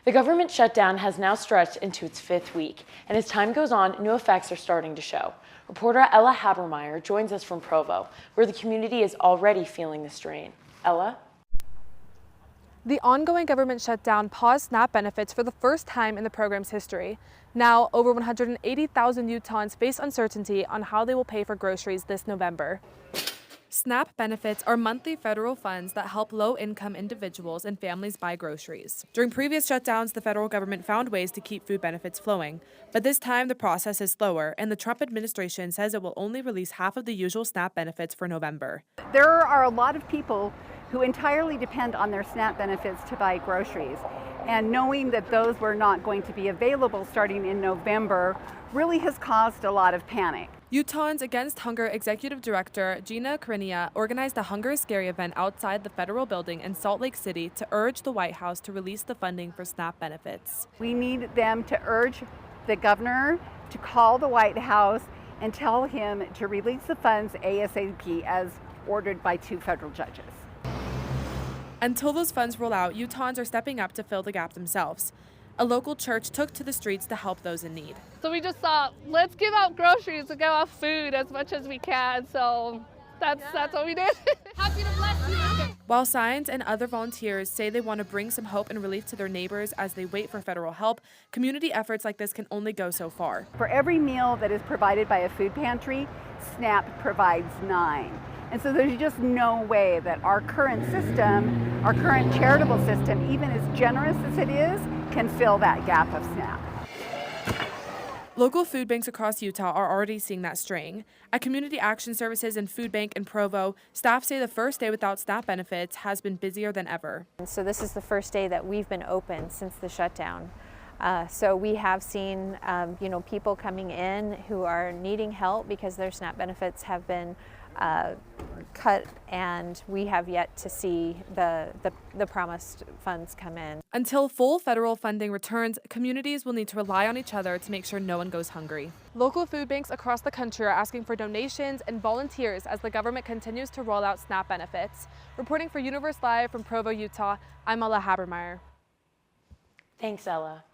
The government shutdown has now stretched into its 5th week, and as time goes on, new effects are starting to show. Reporter Ella Habermeyer joins us from Provo, where the community is already feeling the strain. Ella? The ongoing government shutdown paused SNAP benefits for the first time in the program's history. Now, over 180,000 Utahns face uncertainty on how they will pay for groceries this November. SNAP benefits are monthly federal funds that help low-income individuals and families buy groceries. During previous shutdowns, the federal government found ways to keep food benefits flowing. But this time, the process is slower, and the Trump administration says it will only release half of the usual SNAP benefits for November. There are a lot of people who entirely depend on their SNAP benefits to buy groceries. And knowing that those were not going to be available starting in November really has caused a lot of panic. Utahns Against Hunger Executive Director Gina Karinia organized a Hunger is Scary event outside the federal building in Salt Lake City to urge the White House to release the funding for SNAP benefits. We need them to urge the governor to call the White House and tell him to release the funds ASAP as ordered by 2 federal judges. Until those funds roll out, Utahns are stepping up to fill the gap themselves. A local church took to the streets to help those in need. So we just thought, let's give out groceries and give out food as much as we can. So that's what we did. Happy to bless you. While Signs and other volunteers say they want to bring some hope and relief to their neighbors as they wait for federal help, community efforts like this can only go so far. For every meal that is provided by a food pantry, SNAP provides 9. And so there's just no way that our current system, our current charitable system, even as generous as it is, can fill that gap of SNAP. Local food banks across Utah are already seeing that strain. At Community Action Services and Food Bank in Provo, staff say the first day without SNAP benefits has been busier than ever. So this is the first day that we've been open since the shutdown. So we have seen people coming in who are needing help because their SNAP benefits have been cut, and we have yet to see the promised funds come in. Until full federal funding returns, communities will need to rely on each other to make sure no one goes hungry. Local food banks across the country are asking for donations and volunteers as the government continues to roll out SNAP benefits. Reporting for Universe Live from Provo, Utah, I'm Ella Habermeyer. Thanks, Ella.